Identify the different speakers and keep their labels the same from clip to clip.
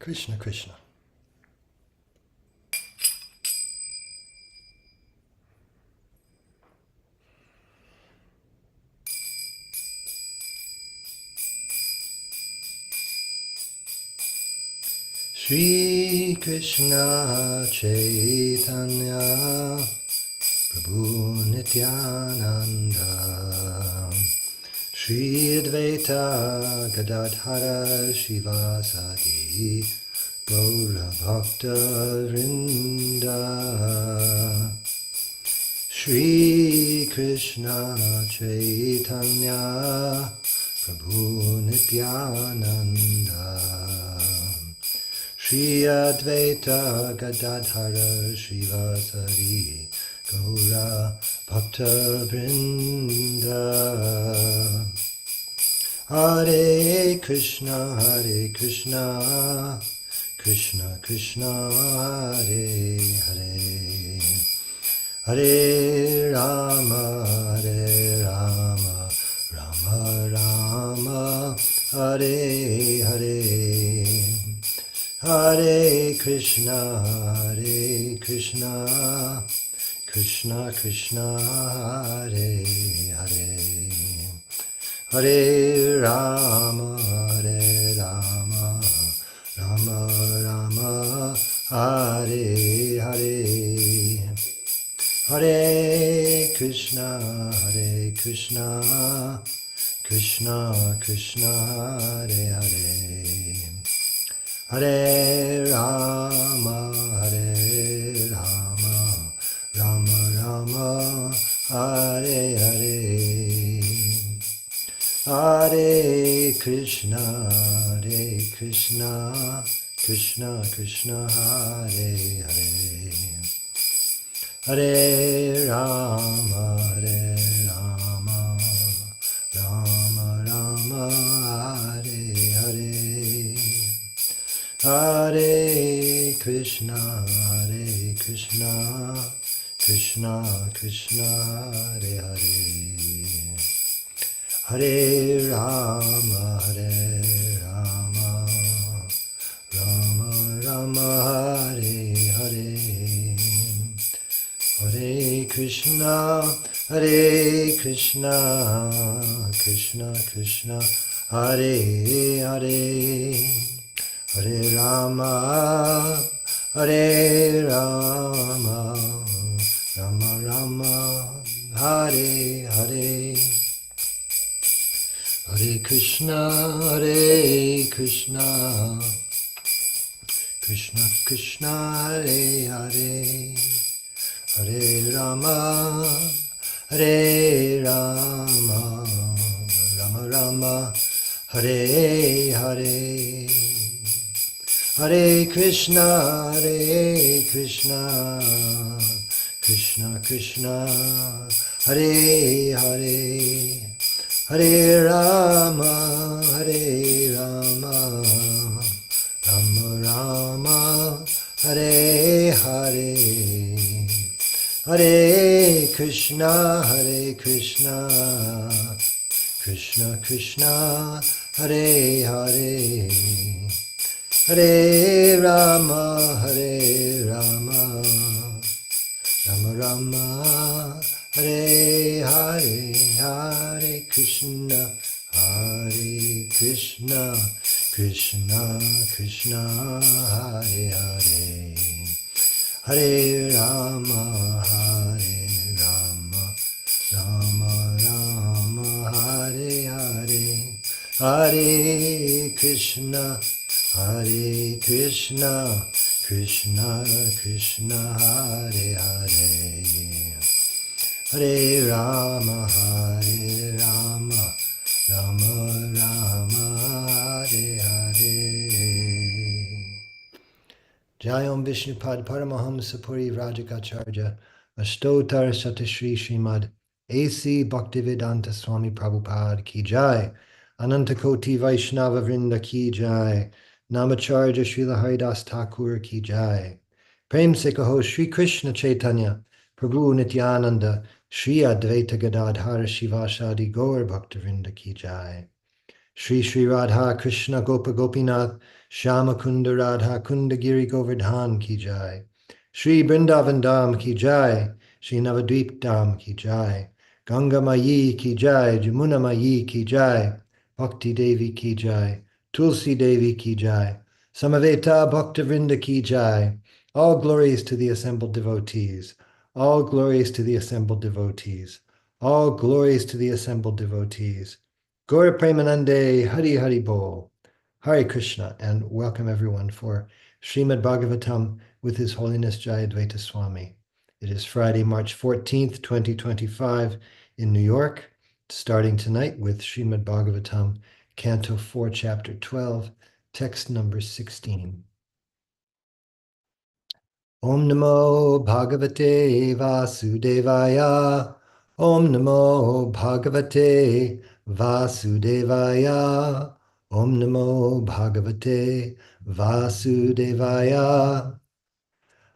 Speaker 1: Krishna Krishna. Shri Krishna Chaitanya Prabhu Nityananda Shri Advaita Gadadhara Shivasadi Gaura Bhakta Vrinda Shri Krishna Chaitanya Prabhu Nityananda Shri Advaita Gadadhara Shivasari Gaura Bhakta Vrinda Hare Krishna Krishna Krishna Hare Hare Hare Rama Rama Rama Hare Hare Hare Krishna Krishna Krishna Hare Hare Hare Rama Rama Rama Hare Hare Hare Krishna Krishna Krishna Hare Hare Hare Rama Rama Rama Hare Hare Hare Krishna Krishna Krishna Hare Hare Hare Rama Rama Rama Hare Hare Hare Krishna Krishna Krishna Hare Hare Hare Rama Rama Rama Hare Hare Hare Krishna Krishna Krishna Hare Hare Hare Rama Rama Rama Hare Hare Hare Krishna Krishna Krishna Hare Hare Hare Rama Rama Rama Hare Hare Hare Krishna Krishna Krishna Hare Hare Hare Rama Rama Rama Hare Hare Hare Krishna Krishna Krishna Hare Hare Hare Rama Rama Rama Hare Hare Hare Krishna Krishna Krishna Hare Hare Hare Rama Rama Rama Hare Hare Hare Krishna Krishna Krishna Hare Hare Hare Rama Rama Rama Hare Hare Jayam Vishnupad Paramahamsa Puri Vrajakacharya Ashtotar Satashri Srimad A.C. Bhaktivedanta Swami Prabhupada Ki Jai Ananta Koti Vaishnava Vrinda Ki Jai Namacharya Srila Haridas Thakur Ki Jai Prem Se Kaho Shri Krishna Chaitanya Prabhu Nityananda Shri Advaita Gadadhara Shivasadi Gaur Bhakta Vrinda Ki Jai Shri Shri Radha Krishna Gopa Gopinath Shama Kunda Radha Kunda Giri Govardhan Ki Jai. Shri Brindavan Dham Ki Jai. Shri Navadvip Dham Ki Jai. Ganga Mayi Ki Jai. Jamuna Mayi Ki Jai. Bhakti Devi Ki Jai. Tulsi Devi Ki Jai. Samaveta Bhaktavrinda Ki Jai. All glories to the assembled devotees. All glories to the assembled devotees. All glories to the assembled devotees. Gaura Premanande, Hari Hari Bol, Hare Krishna, and welcome everyone for Srimad Bhagavatam with His Holiness Jayadvaita Swami. It is Friday, March 14th, 2025 in New York, starting tonight with Srimad Bhagavatam, Canto 4, Chapter 12, text number 16. Om Namo Bhagavate Vasudevaya. Om Namo Bhagavate Vasudevaya. Om Namo Bhagavate Vasudevaya.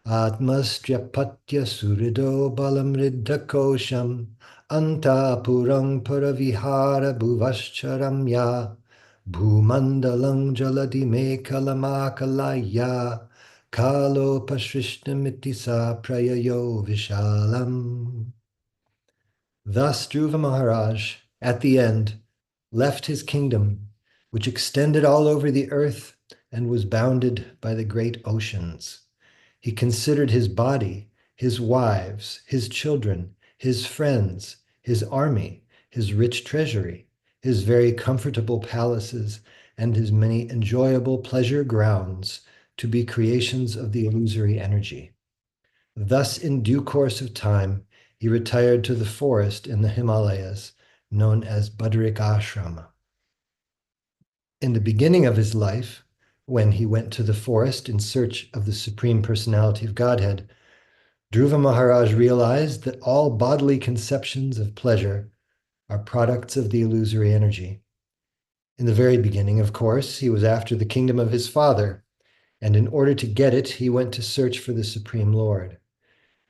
Speaker 1: Atmastrapatya surido balam riddhakosham antapurang paravihara bhuvascharamya bhumandalang jaladi mekalamakalaaya kalo pasrishnamiti sa prayayo vishalam. Thus Dhruva Maharaj, at the end, left his kingdom, which extended all over the earth and was bounded by the great oceans. He considered his body, his wives, his children, his friends, his army, his rich treasury, his very comfortable palaces, and his many enjoyable pleasure grounds to be creations of the illusory energy. Thus, in due course of time, he retired to the forest in the Himalayas, known as Badarik Ashrama. In the beginning of his life, when he went to the forest in search of the Supreme Personality of Godhead, Dhruva Maharaj realized that all bodily conceptions of pleasure are products of the illusory energy. In the very beginning, of course, he was after the kingdom of his father, and in order to get it, he went to search for the Supreme Lord.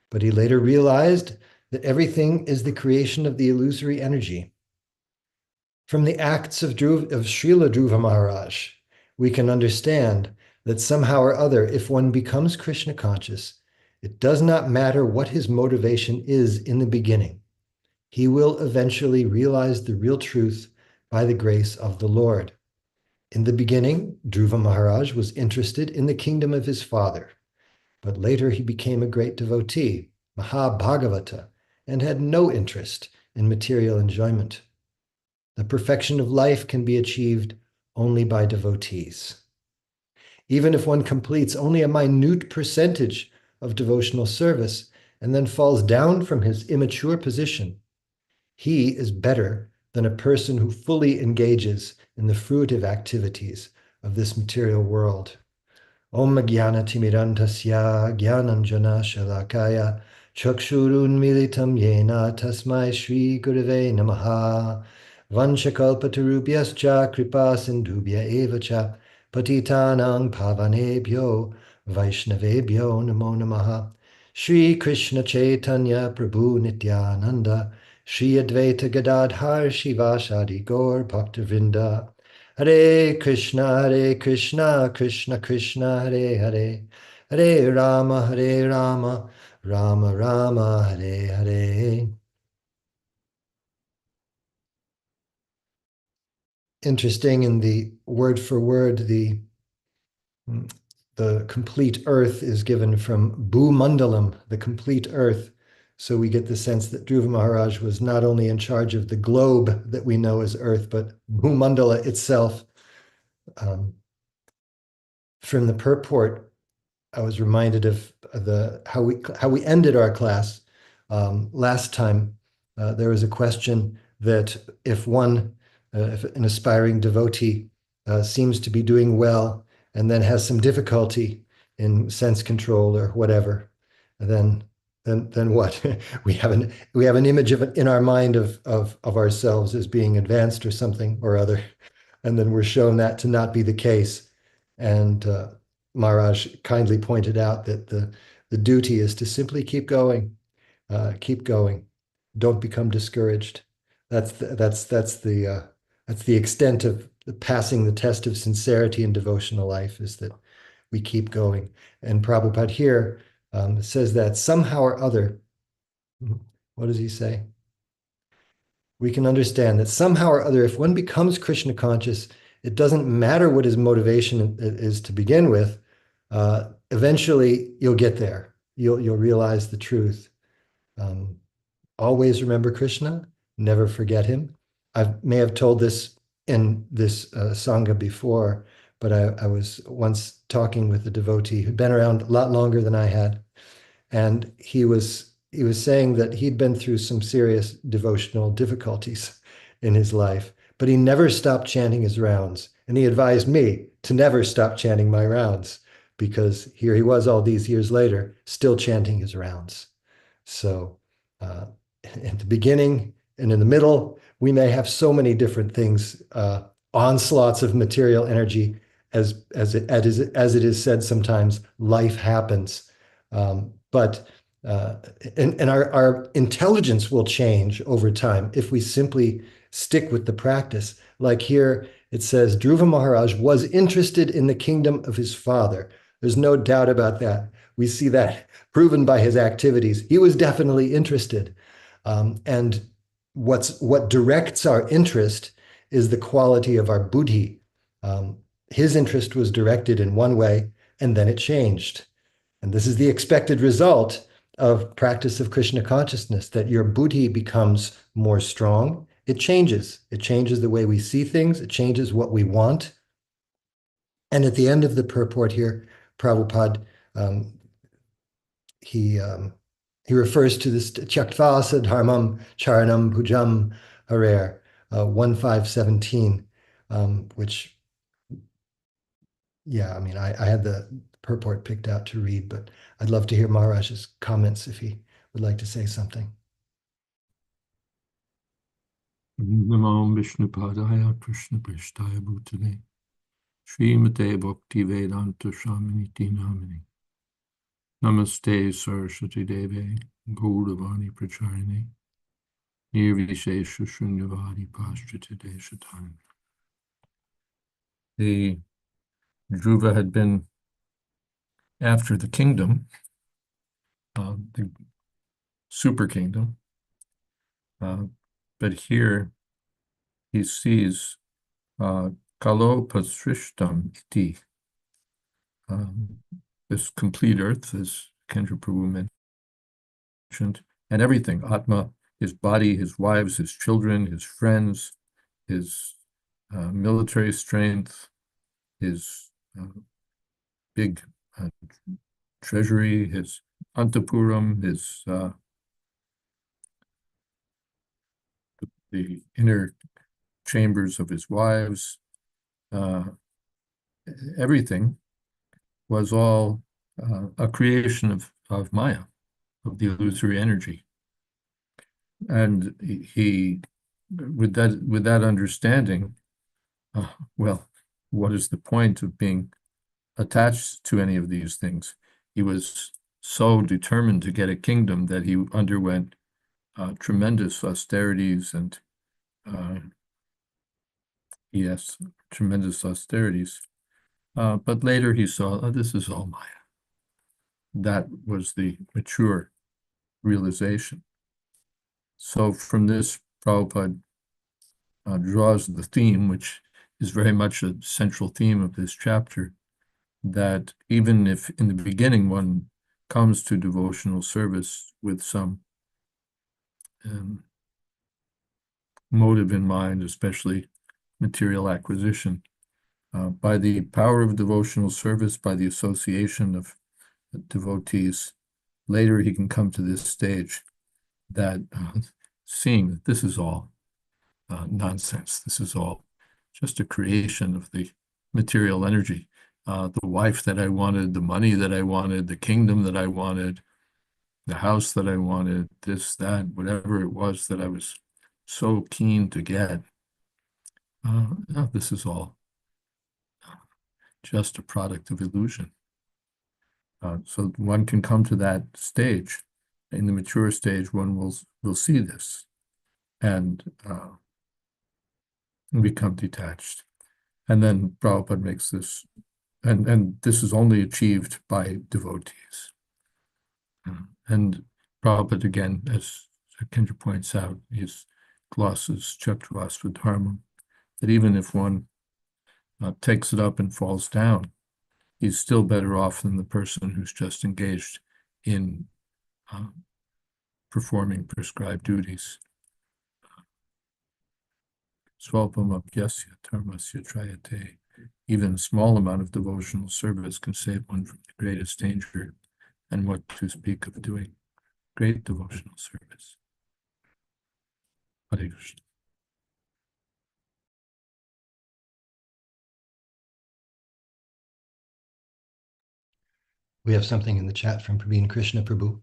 Speaker 1: But he later realized that everything is the creation of the illusory energy. From the acts of Srila Dhruva Maharaj, we can understand that somehow or other, if one becomes Krishna conscious, it does not matter what his motivation is in the beginning. He will eventually realize the real truth by the grace of the Lord. In the beginning, Dhruva Maharaj was interested in the kingdom of his father, but later he became a great devotee, Mahabhagavata, and had no interest in material enjoyment. The perfection of life can be achieved only by devotees. Even if one completes only a minute percentage of devotional service and then falls down from his immature position, he is better than a person who fully engages in the fruitive activities of this material world. Om Jnana Timirantasya Jnananjana Shalakaya Chakshurun Militam Yena Tasmai Shri Gurave Namaha Vanchakalpatarubhyascha Kripa Sindhubhya Evacha Patitanang Pavanebhyo Vaishnavebhyo Namo Namaha Shri Krishna Chaitanya Prabhu Nityananda Shri Advaita Gadadhar Shivasadi Gaur Bhaktivinoda Hare Krishna, Krishna Krishna, Hare Hare, Hare Rama, Rama Rama, Hare Hare. Interesting, in the word for word, the complete earth is given from Bhumandalam, the complete earth. So we get the sense that Dhruva Maharaj was not only in charge of the globe that we know as earth, but Bhumandala itself. From the purport, I was reminded of how we ended our class last time. There was a question that if an aspiring devotee seems to be doing well and then has some difficulty in sense control or whatever, then what? we have an image in our mind of ourselves as being advanced or something or other, and then we're shown that to not be the case. And Maharaj kindly pointed out that the duty is to simply keep going, Don't become discouraged. That's the extent of passing the test of sincerity in devotional life is that we keep going. And Prabhupada here says that somehow or other, what does he say? We can understand that somehow or other, if one becomes Krishna conscious, it doesn't matter what his motivation is to begin with. Eventually, you'll get there. You'll realize the truth. Always remember Krishna. Never forget him. I may have told this in this Sangha before, but I was once talking with a devotee who'd been around a lot longer than I had, and he was saying that he'd been through some serious devotional difficulties in his life, but he never stopped chanting his rounds. And he advised me to never stop chanting my rounds, because here he was all these years later, still chanting his rounds. So uh, at the beginning and in the middle, we may have so many different things, onslaughts of material energy, as it is said sometimes, life happens. But and our intelligence will change over time if we simply stick with the practice. Like here, it says Dhruva Maharaj was interested in the kingdom of his father. There's no doubt about that. We see that proven by his activities. He was definitely interested. And what directs our interest is the quality of our buddhi. His interest was directed in one way, and then it changed. And this is the expected result of practice of Krishna consciousness, that your buddhi becomes more strong. It changes. It changes the way we see things. It changes what we want. And at the end of the purport here, Prabhupada, he refers to this Tyaktva Dharmam Charanam Bhujam Harer, 1517, which, yeah, I mean, I had the purport picked out to read, but I'd love to hear Maharaj's comments if he would like to say something.
Speaker 2: Namo Vishnu Padaya Krishna Prishtaya Bhutale Srimate Bhakti Vedanta Swaminiti Namini Namaste Saraswati Deve Gauravani Pracharine Nirvishesha Shunyavadi Paschate Deshatani. The Dhruva had been after the kingdom, the super kingdom, but here he sees Kalo Pasrishtam Iti, this complete earth, as Kendra Prabhu mentioned, and everything, Atma, his body, his wives, his children, his friends, his military strength, his big treasury, his antapuram, his the inner chambers of his wives, everything was all a creation of Maya, of the illusory energy. And he, with that understanding, well, what is the point of being attached to any of these things? He was so determined to get a kingdom that he underwent tremendous austerities and yes, tremendous austerities. But later he saw, oh, this is all Maya. That was the mature realization. So from this, Prabhupada draws the theme, which is very much a central theme of this chapter, that even if in the beginning one comes to devotional service with some motive in mind, especially material acquisition, by the power of devotional service, by the association of devotees, later he can come to this stage that seeing that this is all nonsense, this is all just a creation of the material energy. The wife that I wanted, the money that I wanted, the kingdom that I wanted, the house that I wanted, this, that, whatever it was that I was so keen to get. This is all just a product of illusion. So one can come to that stage. In the mature stage, one will see this and become detached. And then Prabhupada makes this, and this is only achieved by devotees. And Prabhupada, again, as Kendra points out, his glosses Chaturasva Dharma, that even if one takes it up and falls down, he's still better off than the person who's just engaged in performing prescribed duties. Swalpamapyasya dharmasya trayate. Even a small amount of devotional service can save one from the greatest danger, and what to speak of doing great devotional service. Hare Krishna.
Speaker 1: We have something in the chat from Praveen Krishna Prabhu.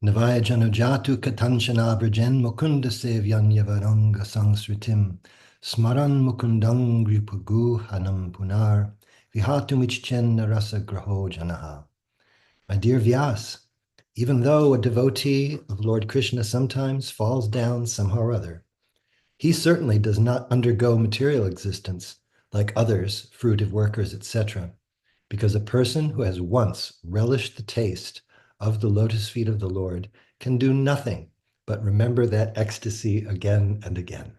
Speaker 1: Navaya janujatu katanchana brajen mukunda sevyan yavaranga sangsritim smaran mukundang gripagu hanam punar vihatum rasa graho janaha. My dear Vyas, even though a devotee of Lord Krishna sometimes falls down somehow or other, he certainly does not undergo material existence like others, fruitive workers, etc., because a person who has once relished the taste of the lotus feet of the Lord can do nothing but remember that ecstasy again and again.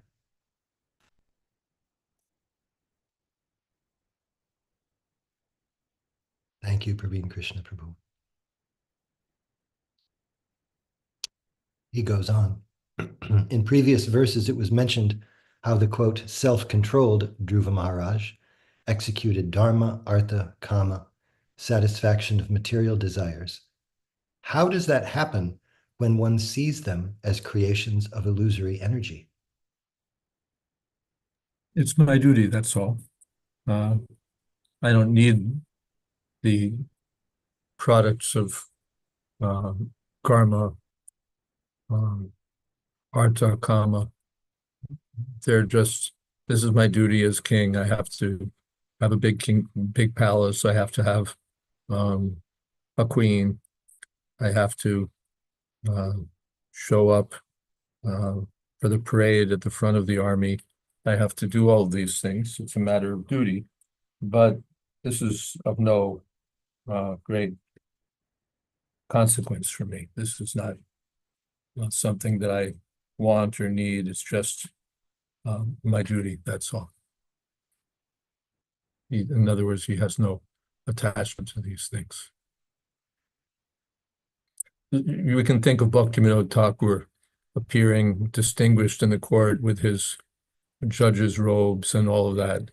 Speaker 1: Thank you, Praveen Krishna Prabhu. He goes on. In previous verses, it was mentioned how the, quote, self-controlled Dhruva Maharaj executed dharma, artha, kama, satisfaction of material desires. How does that happen when one sees them as creations of illusory energy?
Speaker 2: It's my duty, that's all. I don't need the products of karma, artha, kama. They're just, this is my duty as king. I have to have a big palace. I have to have a queen. I have to show up for the parade at the front of the army. I have to do all these things. It's a matter of duty, but this is of no great consequence for me. This is not something that I want or need. It's just my duty, that's all. In other words, he has no attachment to these things. We can think of Bhaktivinoda Thakur appearing distinguished in the court with his judge's robes and all of that.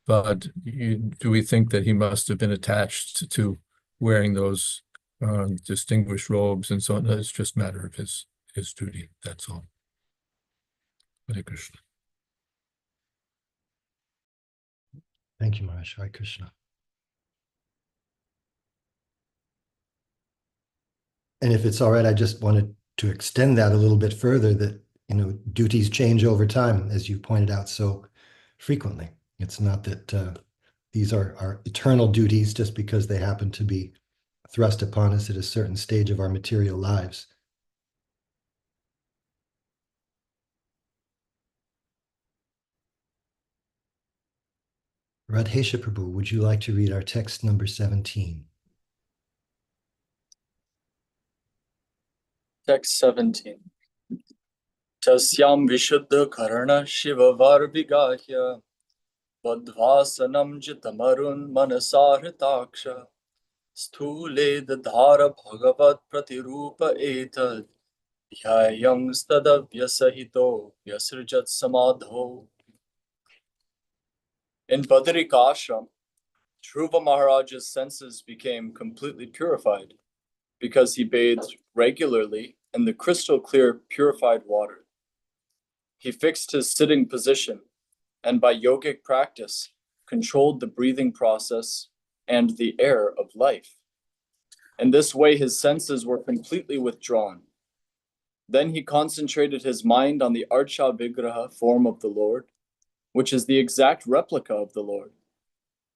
Speaker 2: But do we think that he must have been attached to wearing those distinguished robes and so on? It's just a matter of his duty, that's all. Hare Krishna.
Speaker 1: Thank you, Maharaj. Hare Krishna. And if it's all right, I just wanted to extend that a little bit further, that, you know, duties change over time, as you pointed out so frequently. It's not that these are our eternal duties just because they happen to be thrust upon us at a certain stage of our material lives. Radhesha Prabhu, would you like to read our text number 17?
Speaker 3: Text 17. Tasyam vishuddha karana shiva varvigahya vadvasanam jitamarun manasaritaksha sthule dadhara bhagavat pratirupa etad dhyayam stadavyasahito vyasrijat samadho. In Badrikashram, Dhruva Maharaj's senses became completely purified because he bathed regularly in the crystal clear purified water. He fixed his sitting position and by yogic practice controlled the breathing process and the air of life. In this way, his senses were completely withdrawn. Then he concentrated his mind on the Archa Vigraha form of the Lord, which is the exact replica of the Lord,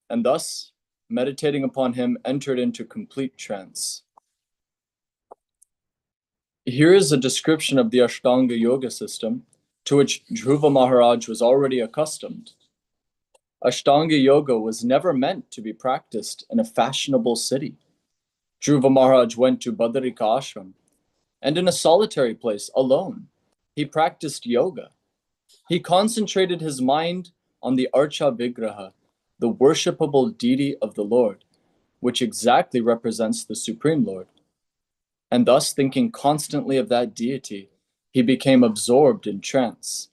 Speaker 3: and thus, meditating upon him, entered into complete trance. Here is a description of the Ashtanga Yoga system to which Dhruva Maharaj was already accustomed. Ashtanga yoga was never meant to be practiced in a fashionable city. Dhruva Maharaj went to Badarika ashram, and in a solitary place, alone, he practiced yoga. He concentrated his mind on the Archa Vigraha, the worshipable deity of the Lord, which exactly represents the Supreme Lord. And thus, thinking constantly of that deity, he became absorbed in trance.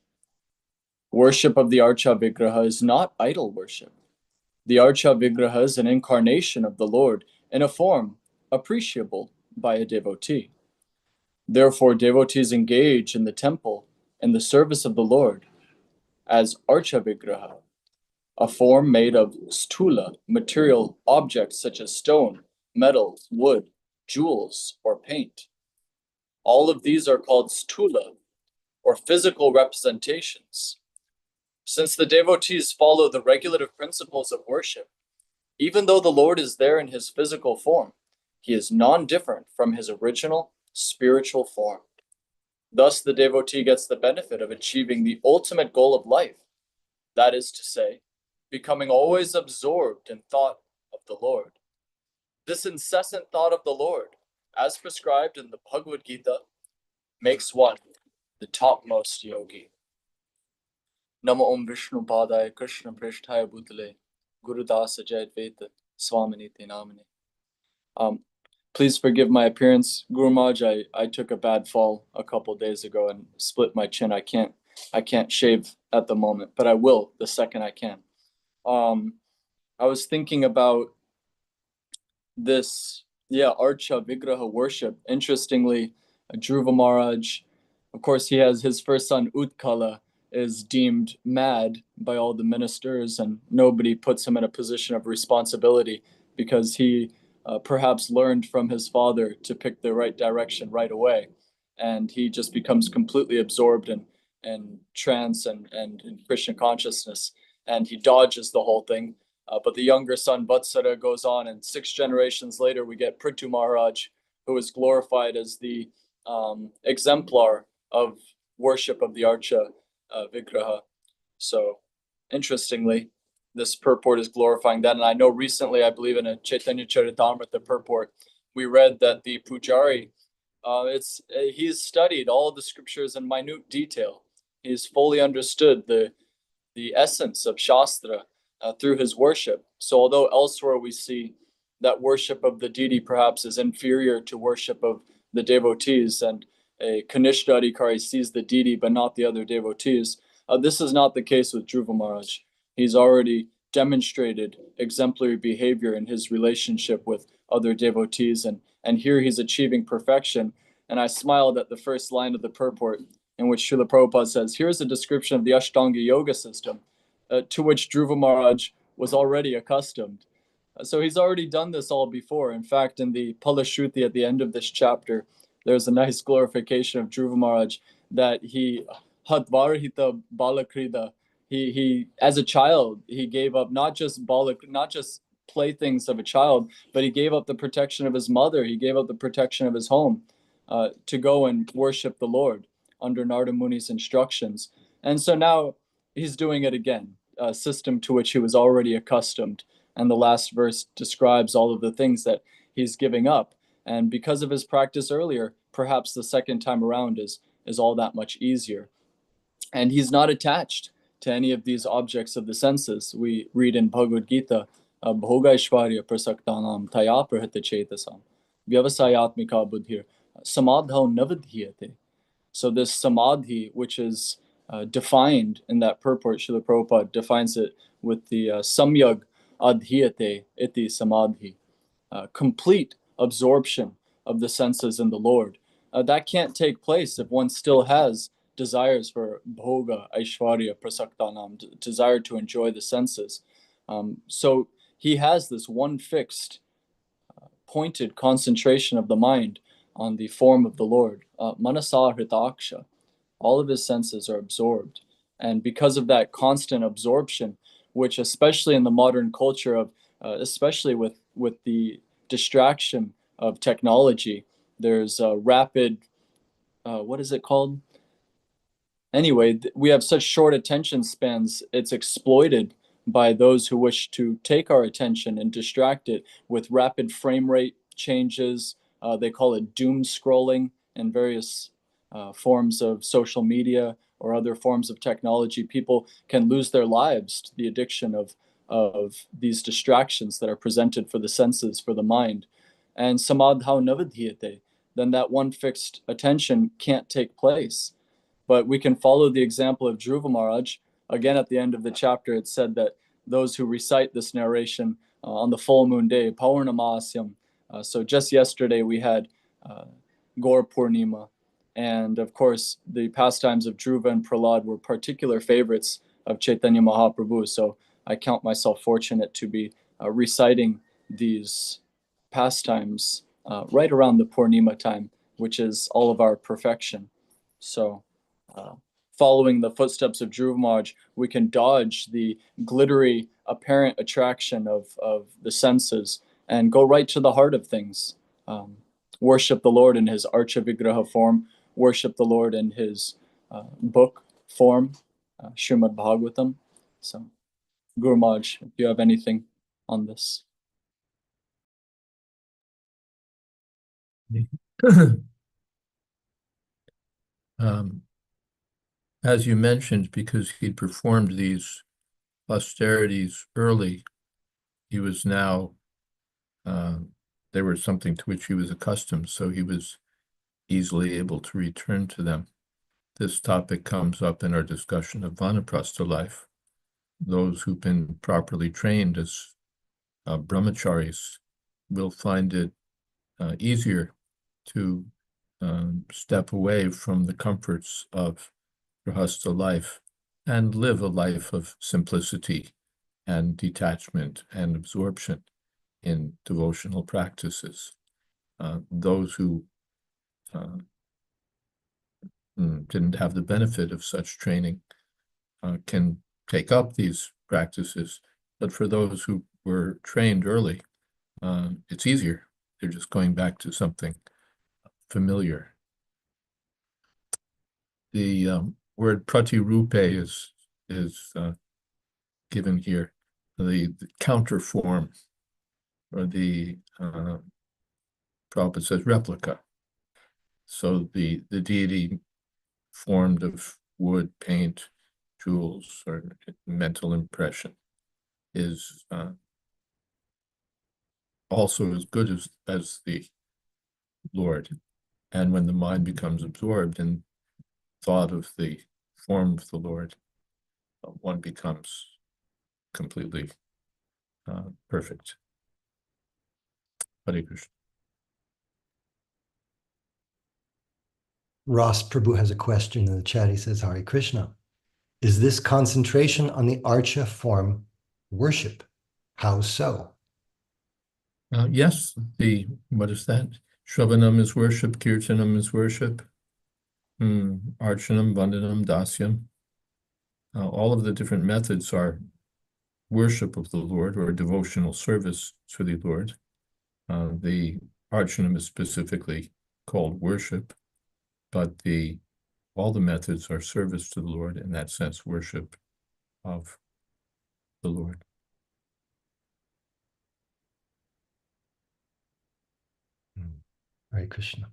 Speaker 3: Worship of the Archa Vigraha is not idol worship. The Archa Vigraha is an incarnation of the Lord in a form appreciable by a devotee. Therefore, devotees engage in the temple in the service of the Lord as Archa Vigraha, a form made of stula, material objects such as stone, metal, wood, jewels, or paint. All of these are called stula, or physical representations. Since the devotees follow the regulative principles of worship, even though the Lord is there in his physical form, he is non-different from his original spiritual form. Thus, the devotee gets the benefit of achieving the ultimate goal of life, that is to say, becoming always absorbed in thought of the Lord. This incessant thought of the Lord, as prescribed in the Bhagavad Gita, makes one the topmost yogi. Namo Om Vishnu Padaya Krishna Prishthaya Bhutale Gurudasa Jayadvaita Swami Namane. Please forgive my appearance, Guru Maharaj. I took a bad fall a couple days ago and split my chin. I can't shave at the moment, but I will the second I can. I was thinking about this, Archa Vigraha worship. Interestingly, Dhruva Maharaj, of course, he has his first son Utkala is deemed mad by all the ministers, and nobody puts him in a position of responsibility because he perhaps learned from his father to pick the right direction right away, and he just becomes completely absorbed in trance and in Krishna consciousness, and he dodges the whole thing. But the younger son Vatsara goes on, and 6 generations later we get Prithu Maharaj, who is glorified as the exemplar of worship of the Archa Vigraha. So, interestingly, this purport is glorifying that. And I know recently, I believe in a Chaitanya Charitamrita purport, we read that the Pujari, he's studied all of the scriptures in minute detail. He's fully understood the essence of Shastra through his worship. So although elsewhere we see that worship of the deity perhaps is inferior to worship of the devotees, and a Kanishta Adhikari sees the deity but not the other devotees, this is not the case with Dhruva Maharaj. He's already demonstrated exemplary behavior in his relationship with other devotees, and here he's achieving perfection. And I smiled at the first line of the purport, in which Srila Prabhupada says, here's a description of the Ashtanga yoga system, to which Dhruva Maharaj was already accustomed. So he's already done this all before. In fact, in the Palashruti at the end of this chapter, there's a nice glorification of Dhruva Maharaj, that he Hatvarhita Balakrida, he as a child, he gave up not just playthings of a child, but he gave up the protection of his mother, he gave up the protection of his home to go and worship the Lord under Narada Muni's instructions. And so now he's doing it again, a system to which he was already accustomed. And the last verse describes all of the things that he's giving up. And because of his practice earlier, perhaps the second time around is all that much easier. And he's not attached to any of these objects of the senses. We read in Bhagavad Gita, Bhoga Ishvarya Prasaktanam Taya Prahita Chetasam Vyavasayatmika Buddhir Samadhau Navadhyate. So this samadhi, which is defined in that purport, Srila Prabhupada defines it with the samyag adhyate iti samadhi, complete absorption of the senses in the Lord. That can't take place if one still has desires for bhoga, aishwarya, prasaktanam, desire to enjoy the senses. So he has this one fixed, pointed concentration of the mind on the form of the Lord. Manasa hritaksha, all of his senses are absorbed. And because of that constant absorption, which especially in the modern culture of, especially with the distraction of technology, there's a rapid, what is it called? Anyway, we have such short attention spans, it's exploited by those who wish to take our attention and distract it with rapid frame rate changes. They call it doom scrolling, and various forms of social media or other forms of technology. People can lose their lives to the addiction of these distractions that are presented for the senses, for the mind. And samadhau navadhyate, then that one fixed attention can't take place. But we can follow the example of Dhruva Maharaj. Again, at the end of the chapter, it said that those who recite this narration on the full moon day, Paurnamasyam. So just yesterday we had Gaur Purnima. And of course, the pastimes of Dhruva and Prahlad were particular favorites of Chaitanya Mahaprabhu. So I count myself fortunate to be reciting these pastimes right around the Purnima time, which is all of our perfection. So following the footsteps of Dhruva Maharaj, we can dodge the glittery apparent attraction of the senses and go right to the heart of things. Worship the Lord in his Archa Vigraha form, worship the Lord in his book form, Srimad Bhagavatam. So, Guru Maharaj, if you have anything on this.
Speaker 2: As you mentioned, because he performed these austerities early, he was now, they were something to which he was accustomed, so he was easily able to return to them. This topic comes up in our discussion of Vanaprastha life. Those who've been properly trained as brahmacharis will find it easier to step away from the comforts of grihastha life and live a life of simplicity and detachment and absorption in devotional practices. Those who didn't have the benefit of such training can take up these practices, but for those who were trained early, it's easier. They're just going back to something familiar. The word pratirupe is given here, the counter form, or the Prabhupada says replica. So the deity formed of wood, paint, jewels, or mental impression is also as good as the Lord. And when the mind becomes absorbed in thought of the form of the Lord, one becomes completely perfect. Hare Krishna.
Speaker 1: Ross Prabhu has a question in the chat. He says, Hare Krishna. Is this concentration on the archa form worship? How so?
Speaker 2: Yes, what is that? Shravanam is worship, Kirtanam is worship, Archanam, Vandanam, Dasyam. All of the different methods are worship of the Lord or devotional service to the Lord. The Archanam is specifically called worship, but all the methods are service to the Lord, in that sense, worship of the Lord.
Speaker 1: Hare Krishna.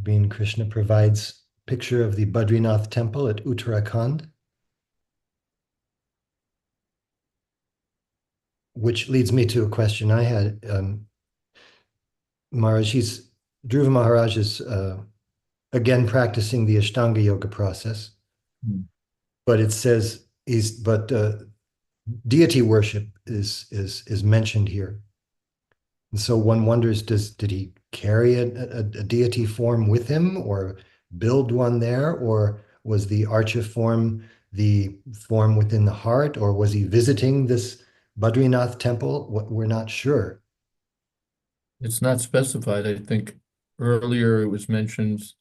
Speaker 1: Being Krishna provides a picture of the Badrinath temple at Uttarakhand, which leads me to a question I had. Dhruva Maharaj is again practicing the Ashtanga Yoga process, but it says deity worship is mentioned here. And so one wonders, did he carry a deity form with him or build one there? Or was the archa form the form within the heart? Or was he visiting this Badrinath temple? We're not sure.
Speaker 2: It's not specified. I think earlier it was mentioned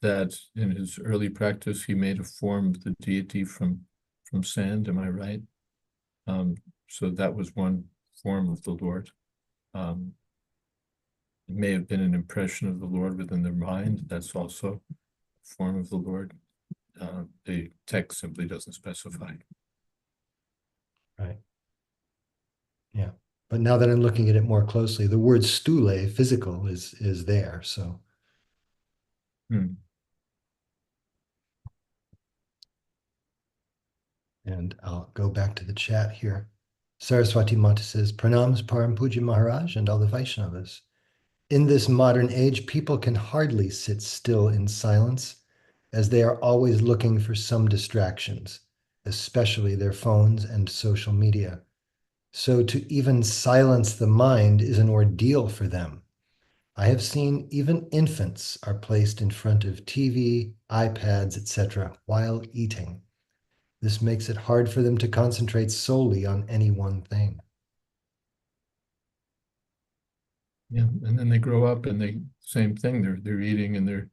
Speaker 2: that in his early practice, he made a form of the deity from sand. Am I right? So that was one form of the Lord. It may have been an impression of the Lord within their mind. That's also a form of the Lord. The text simply doesn't specify.
Speaker 1: Right. Yeah. But now that I'm looking at it more closely, the word stule, physical, is there. So
Speaker 2: Hmm.
Speaker 1: and I'll go back to the chat here. Saraswati Mata says, Pranams Param Puja Maharaj and all the Vaishnavas. In this modern age, people can hardly sit still in silence, as they are always looking for some distractions, especially their phones and social media. So to even silence the mind is an ordeal for them. I have seen even infants are placed in front of TV, iPads, etc., while eating. This makes it hard for them to concentrate solely on any one thing.
Speaker 2: Yeah, and then they grow up and they same thing. They're eating and they're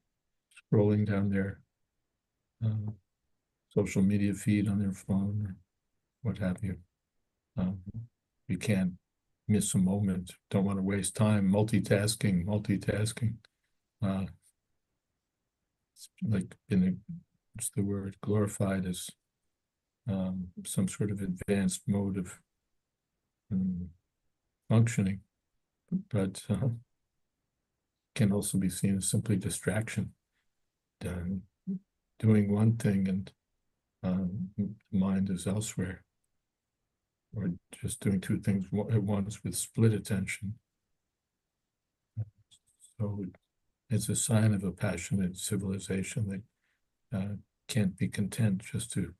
Speaker 2: scrolling down their social media feed on their phone or what have you. You can't miss a moment. Don't want to waste time. Multitasking. It's like what's the word? Glorified as some sort of advanced mode of functioning, but can also be seen as simply distraction. Doing one thing and the mind is elsewhere, or just doing two things at once with split attention. So it's a sign of a passionate civilization that can't be content just to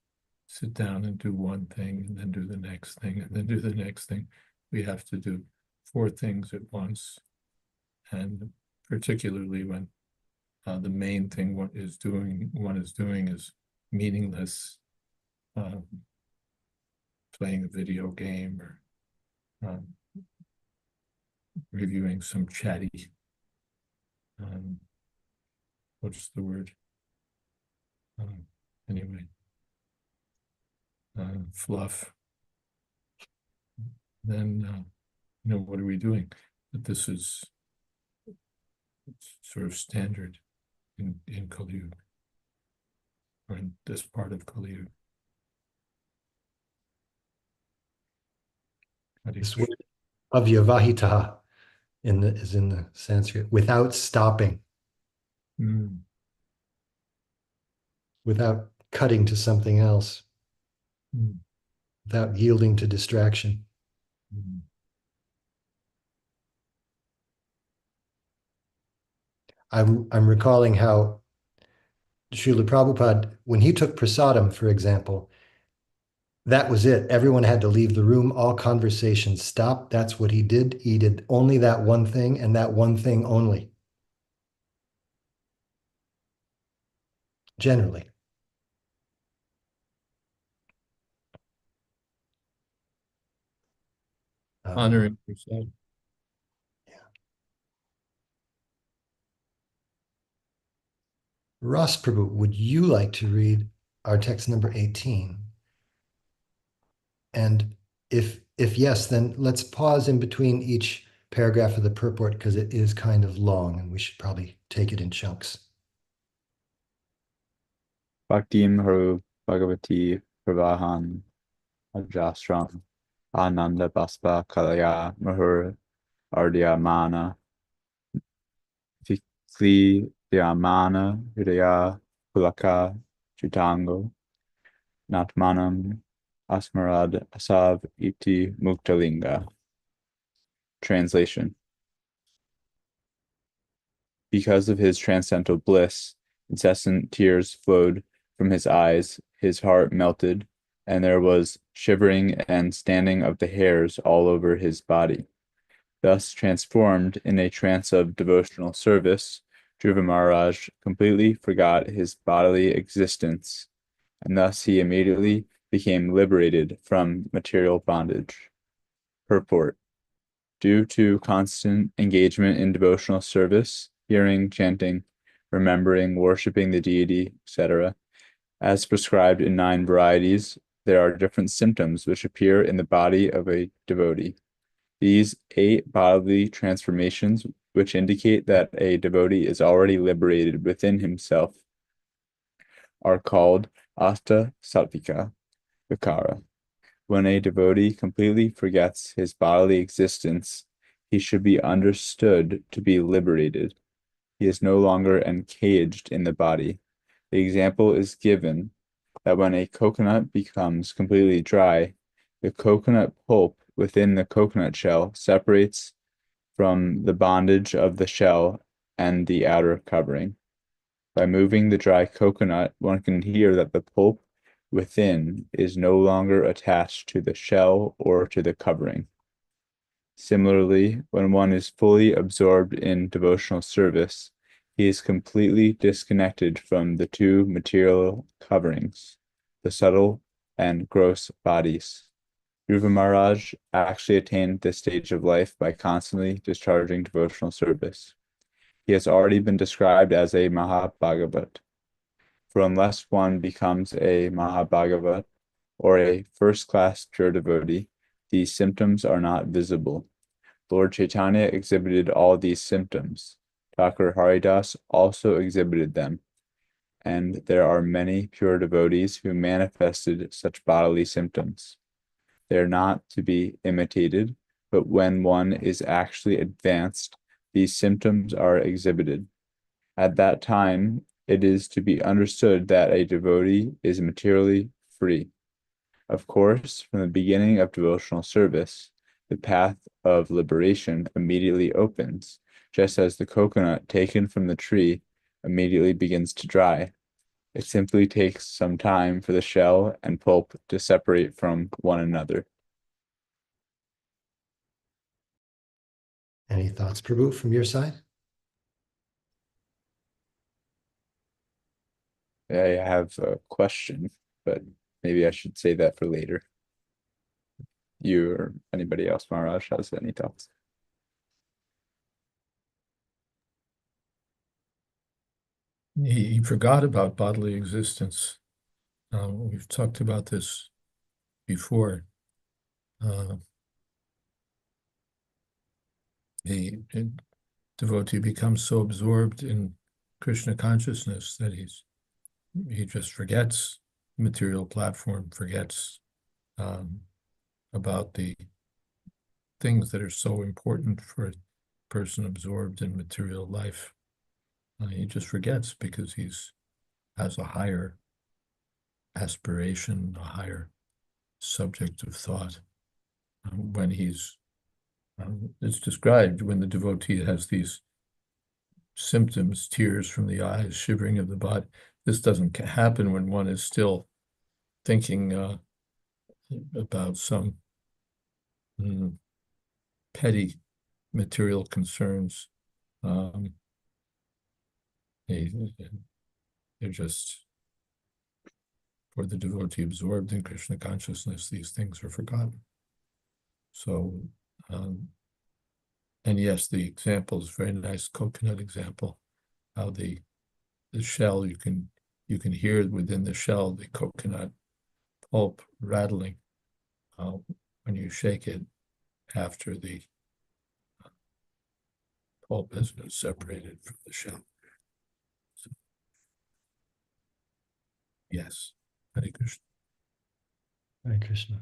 Speaker 2: sit down and do one thing and then do the next thing and then do the next thing. We have to do four things at once, and particularly when the main thing one is doing is meaningless, playing a video game or reviewing some chatty, what's the word? Anyway, fluff. Then, what are we doing? But this is sort of standard in Kali Yuga, or in this part of Kali Yuga.
Speaker 1: This word avyavahita is in the Sanskrit, without stopping, without cutting to something else, without yielding to distraction. I'm recalling how Srila Prabhupada, when he took prasadam, for example, that was it. Everyone had to leave the room. All conversations stopped. That's what he did. He did only that one thing and that one thing only. Generally.
Speaker 2: Honoring yourself.
Speaker 1: Ross Prabhu, would you like to read our text number 18? And if yes, then let's pause in between each paragraph of the purport because it is kind of long and we should probably take it in chunks.
Speaker 4: Bhaktim Haru Bhagavati Pravahan Ajastram Ananda Baspa Kalaya Mahur Ardyamana Fikli Dyamana Hridaya Pulaka Chitango Natmanam Asmarad Asav Iti Muktalinga. Translation. Because of his transcendental bliss, incessant tears flowed from his eyes, his heart melted, and there was shivering and standing of the hairs all over his body. Thus transformed in a trance of devotional service, Dhruva Maharaj completely forgot his bodily existence, and thus he immediately became liberated from material bondage. Purport. Due to constant engagement in devotional service, hearing, chanting, remembering, worshiping the deity, etc., as prescribed in 9 varieties, there are different symptoms which appear in the body of a devotee. These 8 bodily transformations, which indicate that a devotee is already liberated within himself, are called Asta Sattvika Vikara, When a devotee completely forgets his bodily existence, he should be understood to be liberated. He is no longer encaged in the body. The example is given that when a coconut becomes completely dry, the coconut pulp within the coconut shell separates from the bondage of the shell and the outer covering. By moving the dry coconut, one can hear that the pulp within is no longer attached to the shell or to the covering. Similarly, when one is fully absorbed in devotional service, he is completely disconnected from the two material coverings, the subtle and gross bodies. Dhruva Maharaj actually attained this stage of life by constantly discharging devotional service. He has already been described as a Mahabhagavat. For unless one becomes a Mahabhagavat or a first-class pure devotee, these symptoms are not visible. Lord Chaitanya exhibited all these symptoms. Thakur Haridas also exhibited them, and there are many pure devotees who manifested such bodily symptoms. They are not to be imitated, but when one is actually advanced, these symptoms are exhibited. At that time, it is to be understood that a devotee is materially free. Of course, from the beginning of devotional service, the path of liberation immediately opens, just as the coconut taken from the tree immediately begins to dry. It simply takes some time for the shell and pulp to separate from one another.
Speaker 1: Any thoughts, Prabhu, from your side?
Speaker 4: I have a question, but maybe I should say that for later. You or anybody else, Maharaj, has any thoughts?
Speaker 2: He forgot about bodily existence. We've talked about this before. The devotee becomes so absorbed in Krishna consciousness that he just forgets material platform, forgets about the things that are so important for a person absorbed in material life. He just forgets because has a higher aspiration, a higher subject of thought. When it's described when the devotee has these symptoms, tears from the eyes, shivering of the body. This doesn't happen when one is still thinking about some petty material concerns. They're just, for the devotee absorbed in Krishna consciousness, these things are forgotten. So, and yes, the example is a very nice coconut example, how the shell, you can hear within the shell, the coconut pulp rattling when you shake it after the pulp has been separated from the shell. So, yes, Hare Krishna.
Speaker 1: Hare Krishna.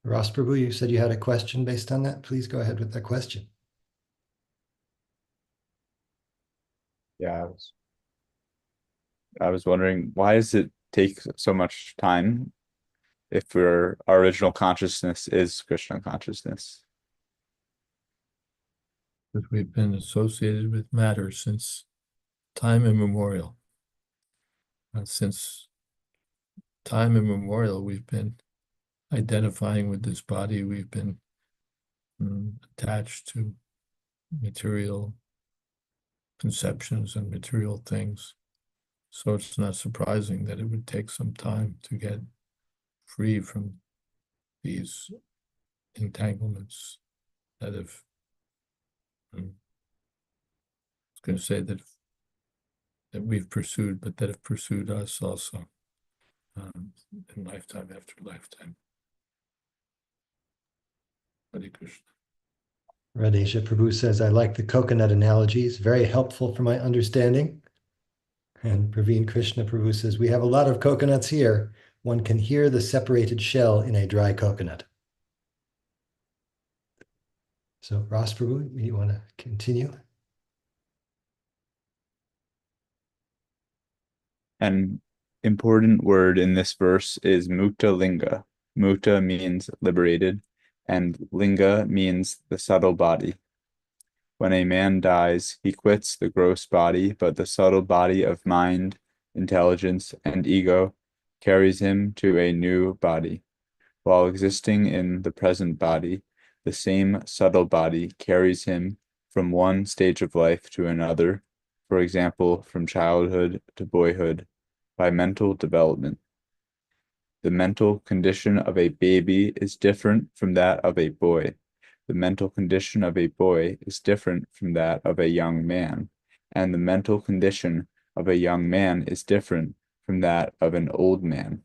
Speaker 1: Ross Prabhu, you said you had a question based on that. Please go ahead with that question.
Speaker 4: Yeah, I was wondering, why does it take so much time if our original consciousness is Krishna consciousness?
Speaker 2: Because we've been associated with matter since time immemorial. Since time immemorial, we've been identifying with this body. We've been attached to material conceptions and material things. So it's not surprising that it would take some time to get free from these entanglements that have, I was going to say that we've pursued, but that have pursued us also in lifetime after lifetime. Hare Krishna.
Speaker 1: Radhesha Prabhu says, I like the coconut analogies, very helpful for my understanding. And Praveen Krishna Prabhu says, we have a lot of coconuts here. One can hear the separated shell in a dry coconut. So Ras Prabhu, you want to continue?
Speaker 4: An important word in this verse is mukta linga. Mukta means liberated, and linga means the subtle body. When a man dies, he quits the gross body, but the subtle body of mind, intelligence, and ego carries him to a new body. While existing in the present body, the same subtle body carries him from one stage of life to another, for example, from childhood to boyhood, by mental development. The mental condition of a baby is different from that of a boy. The mental condition of a boy is different from that of a young man, and the mental condition of a young man is different from that of an old man.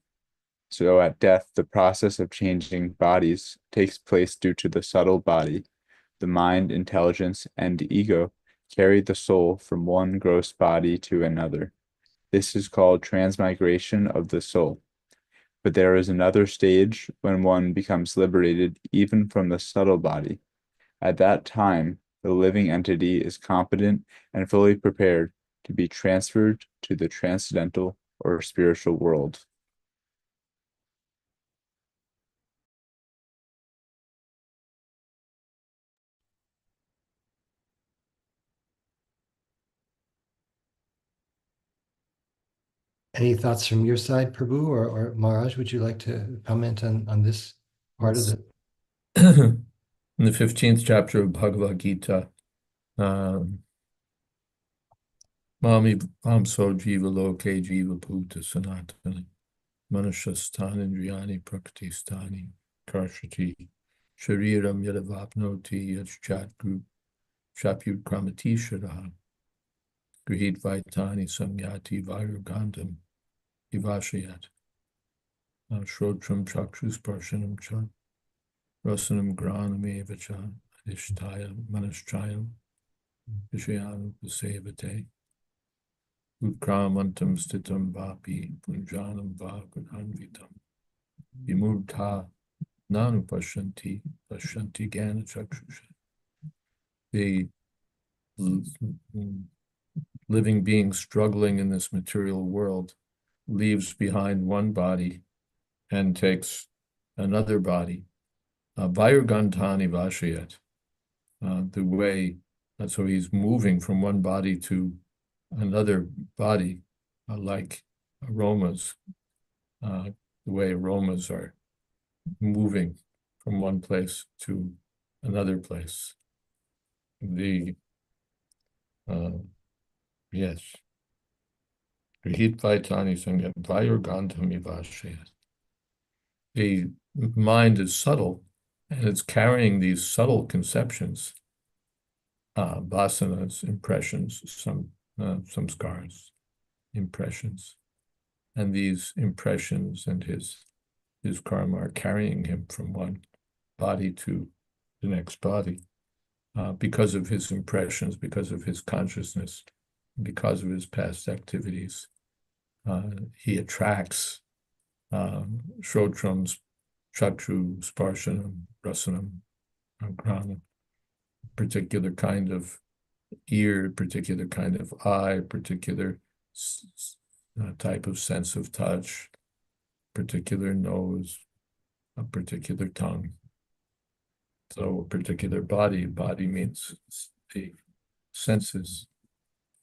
Speaker 4: So at death, the process of changing bodies takes place due to the subtle body. The mind, intelligence, and ego carry the soul from one gross body to another. This is called transmigration of the soul. But there is another stage when one becomes liberated even from the subtle body. At that time, the living entity is competent and fully prepared to be transferred to the transcendental or spiritual world.
Speaker 1: Any thoughts from your side, Prabhu, or Maharaj? Would you like to comment on this part of it?
Speaker 2: In the 15th chapter of Bhagavad Gita, Mami Pamso Jiva Loke Jiva Bhuta Sanatana Manushasthani Indriyani Praktisthani Karshati Shariram Yadavapnoti Yajjat Shapyut Kramati Sharaha Grihit Vaitani Samyati Vayugandam Ivashayat Shrotram Chakshus Parshanam Cha Rasanam Granam Evacha Adhishtaya Manushchayam Vishayanam Pasevate Utkramantam Stitam Vapi Punjanam Vagunanvitam Vimurtha Nanu Pashanti Gana Chakshusha. The living being struggling in this material world leaves behind one body and takes another body. Vayurgantani Vashayat, the way, so he's moving from one body to another body, like aromas, the way aromas are moving from one place to another place. Yes. Grihit Vaitani Sangat Vayurgantami Vashayat. The mind is subtle, and it's carrying these subtle conceptions, vasanas, impressions, some samskaras, impressions, and these impressions and his karma are carrying him from one body to the next body, because of his impressions, because of his consciousness, because of his past activities. He attracts Shrotrams, Chakshu, Sparshanam, Rasanam, Grana, particular kind of ear, particular kind of eye, particular type of sense of touch, particular nose, a particular tongue. So a particular body means the senses.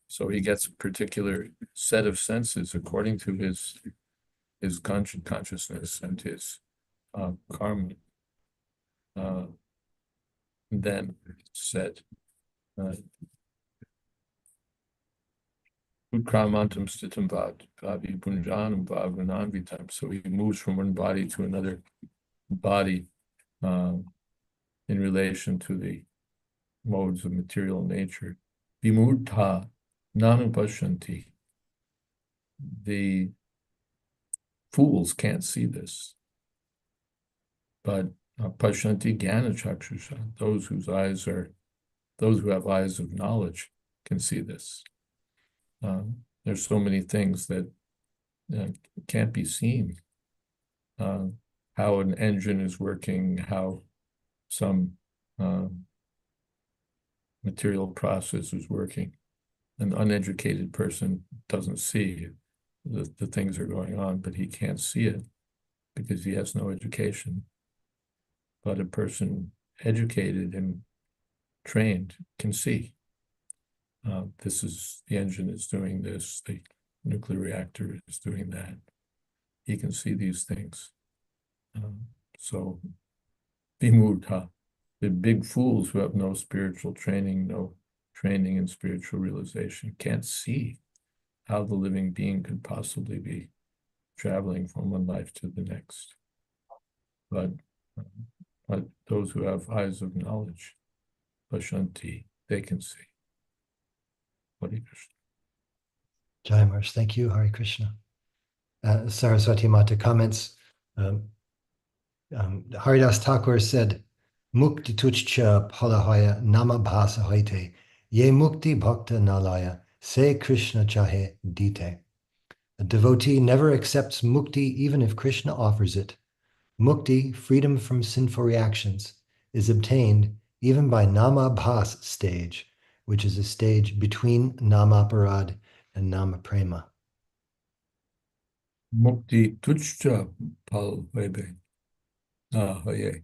Speaker 2: So he gets a particular set of senses according to his consciousness and his karma. Then it's said, Utkramantam stitam vavi punjanam vagunanvitam. So he moves from one body to another body in relation to the modes of material nature. Vimurtha nanupashanti. The fools can't see this, but pashanti jnana chakshusha, those who have eyes of knowledge can see this. There's so many things that can't be seen. How an engine is working, how some material process is working. An uneducated person doesn't see the things are going on, but he can't see it because he has no education. But a person educated and trained can see. This is, the engine is doing this, the nuclear reactor is doing that. He can see these things. So, vimurkha, the big fools who have no spiritual training, no training in spiritual realization, can't see how the living being could possibly be traveling from one life to the next. But those who have eyes of knowledge, pashanti, they can see. Hare Krishna.
Speaker 1: Jai Maharaj, thank you. Hare Krishna. Saraswati Mata comments, Haridas Thakur said, Mukti tuchcha palahaya nama bhasa hoite, ye mukti bhakta nalaya, se Krishna chahe dite. A devotee never accepts mukti even if Krishna offers it. Mukti, freedom from sinful reactions, is obtained even by nama bhas stage, which is a stage between namaparad and nama prema.
Speaker 2: Mukti tuchcha pal vebe. Hoye.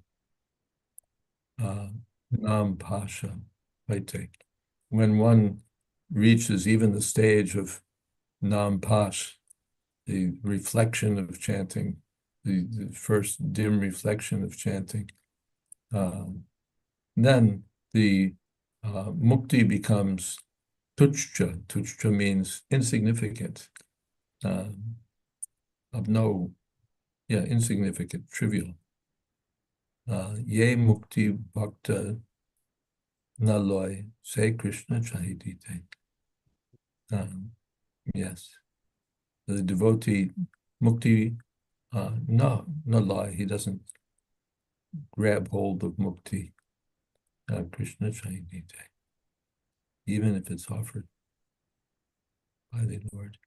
Speaker 2: Nam pasha. When one reaches even the stage of nam pash, the reflection of chanting, the first dim reflection of chanting, then the mukti becomes tuchcha. Tuchcha means insignificant, of no, insignificant, trivial. Ye mukti bhakta naloy, say Krishna chahidite. Yes, the devotee mukti, no lie, he doesn't grab hold of mukti, Krishna chahidite, even if it's offered by the Lord.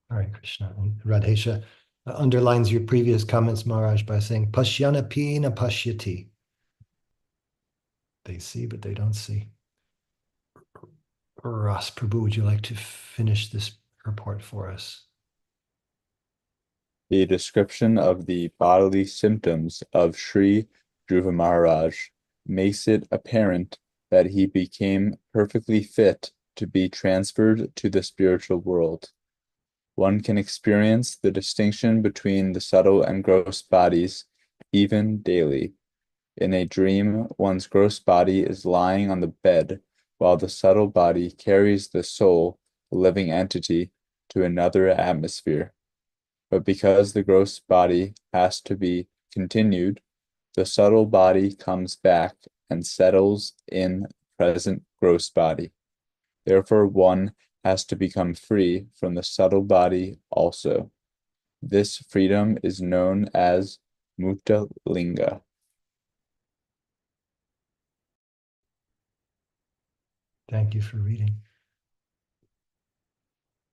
Speaker 1: Hare Krishna. And Radhesha underlines your previous comments, Maharaj, by saying, Pashyana pina pashyati. They see, but they don't see. Ras Prabhu, would you like to finish this report for us?
Speaker 4: The description of the bodily symptoms of Sri Dhruva Maharaj makes it apparent that he became perfectly fit to be transferred to the spiritual world. One can experience the distinction between the subtle and gross bodies even daily. In a dream, one's gross body is lying on the bed, while the subtle body carries the soul, the living entity, to another atmosphere. But because the gross body has to be continued, the subtle body comes back and settles in the present gross body. Therefore, one has to become free from the subtle body also. This freedom is known as Mukta Linga.
Speaker 1: Thank you for reading.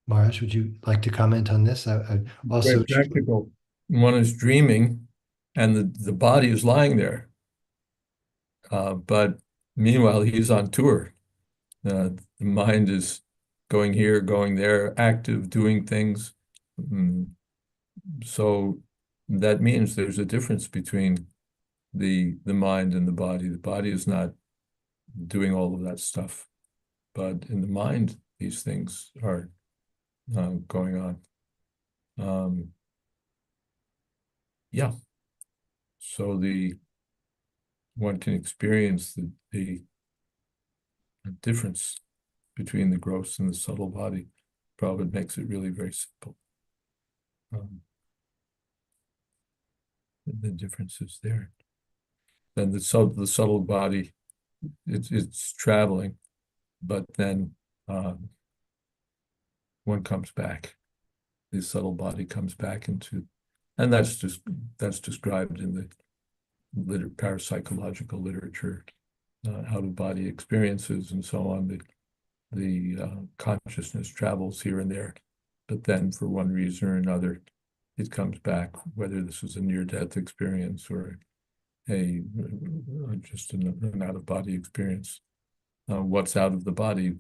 Speaker 1: Maharaj, would you like to comment on this? I also
Speaker 2: Very practical. One is dreaming and the body is lying there. But meanwhile, he's on tour. The mind is going here, going there, active, doing things. So that means there's a difference between the mind and the body. The body is not doing all of that stuff, but in the mind, these things are going on. Yeah. So one can experience the difference between the gross and the subtle body. Prabhupada makes it really very simple. The difference is there. Then the subtle body, it's traveling, but then one comes back. The subtle body comes back into, and that's described in the parapsychological literature, out-of-body experiences and so on. The consciousness travels here and there, but then for one reason or another, it comes back, whether this is a near-death experience or just an out-of-body experience. What's out of the body,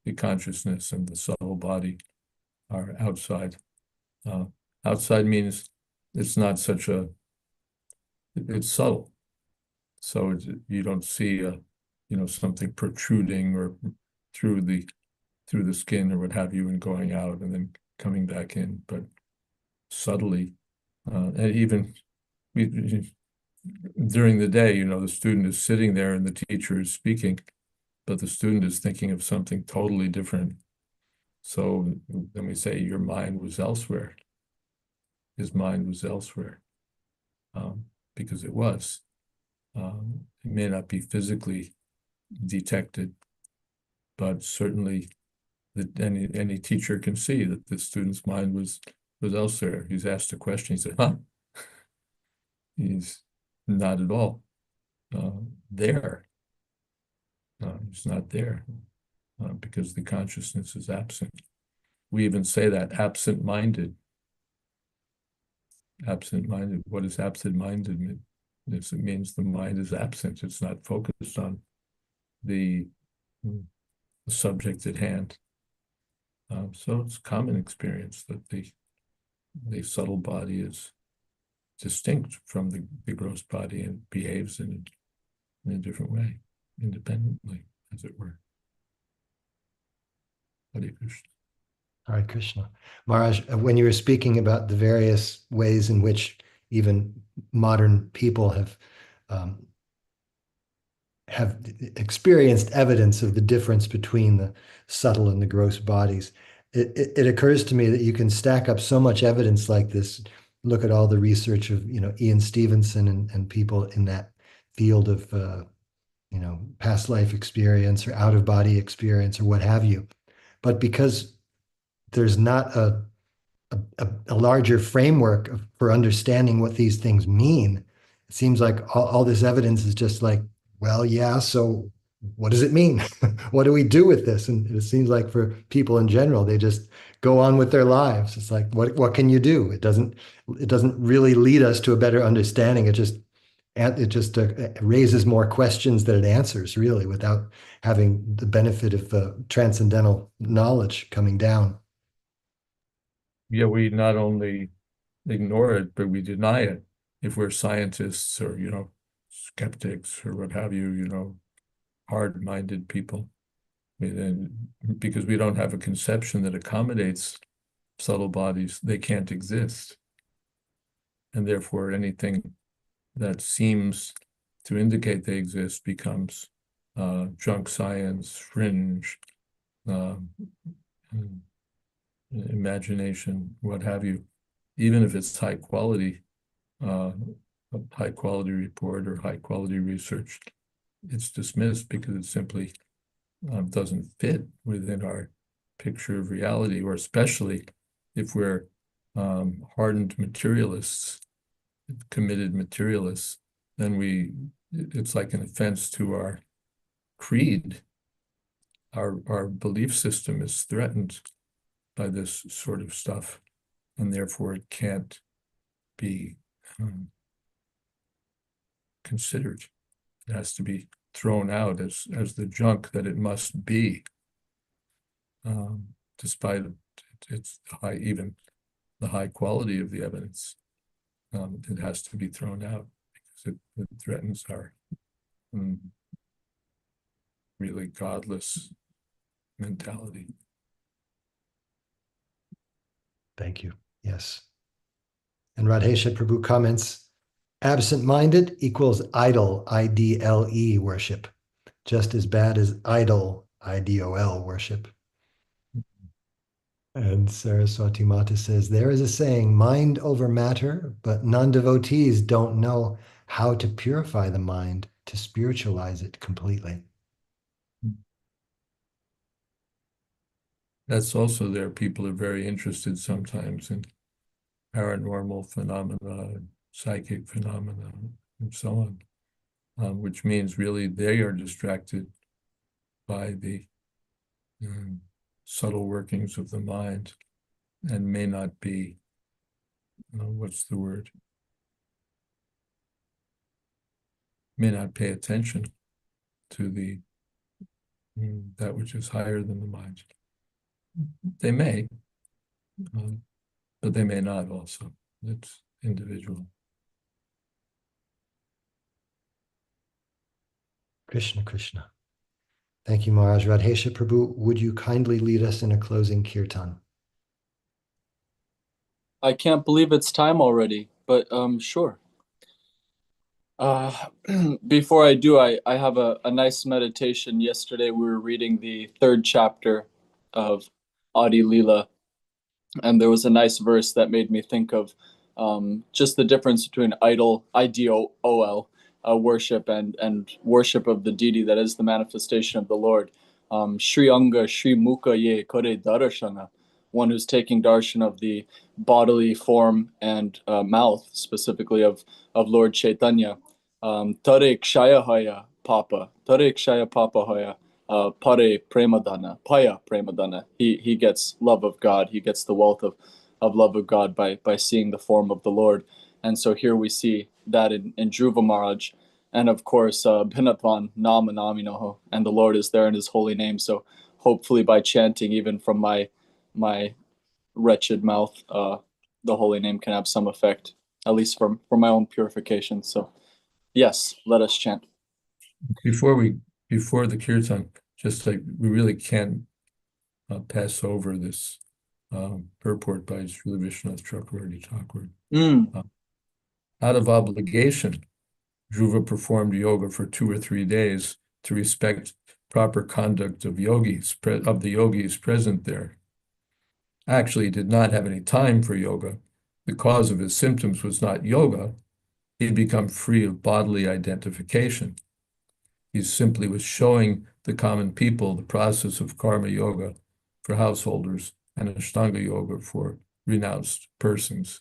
Speaker 2: the consciousness and the subtle body are outside. Outside means it's not such a, it's subtle. So you don't see something protruding or through the skin or what have you, and going out and then coming back in, but subtly. And even during the day, the student is sitting there and the teacher is speaking, but the student is thinking of something totally different. So then we say your mind was elsewhere. His mind was elsewhere, because it was. It may not be physically detected, but certainly that any teacher can see that the student's mind was elsewhere. He's asked a question, he said, huh? He's not at all there. He's not there because the consciousness is absent. We even say that, absent-minded. Absent-minded. What does absent-minded mean? It means the mind is absent. It's not focused on the subject at hand. So it's common experience that the subtle body is distinct from the gross body and behaves in a different way, independently, as it were. Hare Krishna.
Speaker 1: Hare Krishna. Maharaj, when you were speaking about the various ways in which even modern people have experienced evidence of the difference between the subtle and the gross bodies, it occurs to me that you can stack up so much evidence like this. Look at all the research of Ian Stevenson and people in that field of past life experience or out of body experience or what have you. But because there's not a larger framework for understanding what these things mean, it seems like all this evidence is just like, well, yeah, so what does it mean? What do we do with this? And it seems like for people in general, they just go on with their lives. It's like, what can you do? It doesn't really lead us to a better understanding. It just raises more questions than it answers, really, without having the benefit of transcendental knowledge coming down.
Speaker 2: Yeah, we not only ignore it, but we deny it. If we're scientists or, skeptics or what have you, hard-minded people, because we don't have a conception that accommodates subtle bodies, they can't exist. And therefore, anything that seems to indicate they exist becomes junk science, fringe, imagination, what have you. Even if it's high quality, a high quality report or high quality research, it's dismissed because it simply doesn't fit within our picture of reality, or especially if we're hardened materialists, committed materialists, then it's like an offense to our creed. Our belief system is threatened by this sort of stuff, and therefore it can't be considered. It has to be thrown out as the junk that it must be, despite its even the high quality of the evidence. It has to be thrown out because it threatens our really godless mentality.
Speaker 1: Thank you. Yes. And Radhesha Prabhu comments, absent-minded equals idle, IDLE worship, just as bad as idol, IDOL worship. And Saraswati Mata says, there is a saying, mind over matter, but non-devotees don't know how to purify the mind to spiritualize it completely.
Speaker 2: That's also there. People are very interested sometimes in paranormal phenomena, psychic phenomena, and so on, which means really they are distracted by the subtle workings of the mind and may not be what's the word? May not pay attention to that which is higher than the mind. They may, but they may not also. It's individual.
Speaker 1: Krishna, Krishna. Thank you, Maharaj. Radhesha Prabhu, would you kindly lead us in a closing kirtan?
Speaker 3: I can't believe it's time already, but sure. Before I do, I have a nice meditation. Yesterday we were reading the third chapter of Adi Leela, and there was a nice verse that made me think of just the difference between IDOL, worship and worship of the deity that is the manifestation of the Lord. Sri Anga Sri Mukha Ye Kore Darashana, one who's taking darshan of the bodily form and mouth, specifically of Lord Chaitanya. Tare Kshaya Haya Papa, Tare Kshaya Papa Haya. Pare Premadana, Paya Premadana. He gets love of God. He gets the wealth of love of God by seeing the form of the Lord. And so here we see that in Dhruva Maharaj. And of course, Bhinatvan Nama Naminoho, and the Lord is there in his holy name. So hopefully by chanting even from my wretched mouth, the holy name can have some effect, at least for my own purification. So yes, let us chant.
Speaker 2: Before the kirtan, just like we really can't pass over this purport by Srila Vishwanath Chakravarti Thakur. Out of obligation, Dhruva performed yoga for 2 or 3 days to respect proper conduct of the yogis present there. Actually, he did not have any time for yoga. The cause of his symptoms was not yoga. He'd become free of bodily identification. He simply was showing the common people the process of karma yoga for householders and Ashtanga yoga for renounced persons.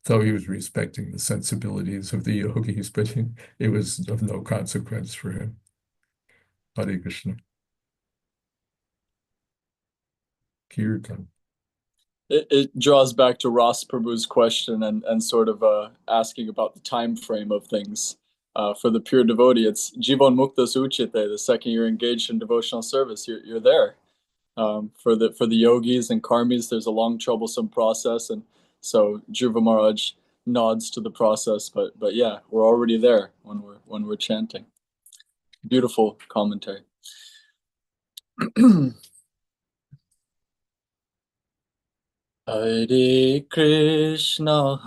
Speaker 2: So he was respecting the sensibilities of the yogis, but it was of no consequence for him. Hare Krishna. Kirtan.
Speaker 3: It draws back to Ras Prabhu's question and sort of asking about the time frame of things. For the pure devotee, it's Jivan Mukta Suchite, the second you're engaged in devotional service, you're there. For the yogis and karmis, there's a long, troublesome process, and so Dhruva Maharaj nods to the process, but yeah, we're already there when we're chanting. Beautiful commentary. Hare Krishna,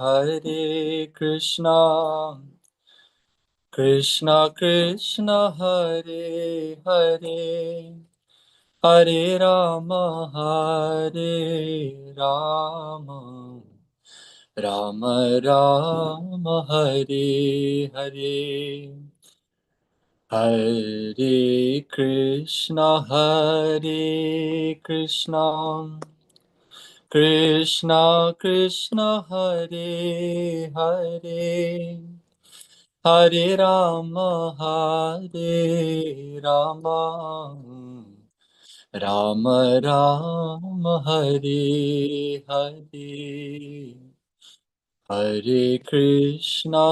Speaker 3: Krishna Krishna, Hare Hare, Hare Rama, Hare Rama, Rama Rama, Hare Hare. Hare Krishna, Krishna Krishna, Hare Hare, Hare Rama, Hare Rama, Rama Rama, Hare Hare. Hare Krishna,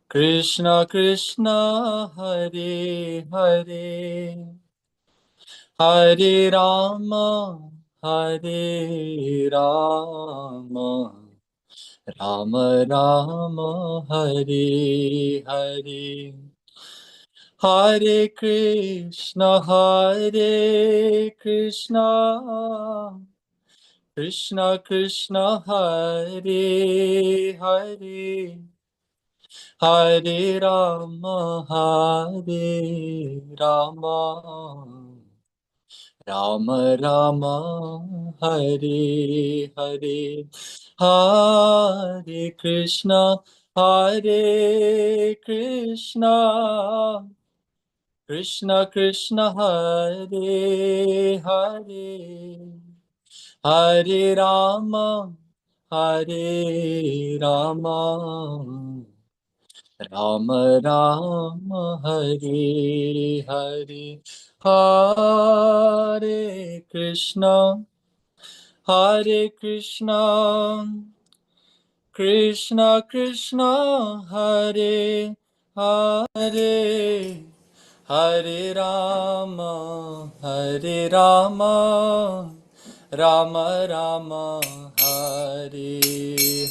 Speaker 3: Krishna Krishna, Hare Hare, Hare Rama, Hare Rama, Rama Rama, Hare Hare. Hare Krishna, Krishna Krishna, Hare Hare, Hare Rama, Hare Rama, Rama Rama, Hare Hare. Hare Krishna, Krishna Krishna, Hare Hare, Hare Rama, Hare Rama, Rama Rama, Hare Hare. Hare Krishna, Hare Krishna, Krishna Krishna, Hare Hare, Hare Rama, Hare Rama, Rama Rama, Hare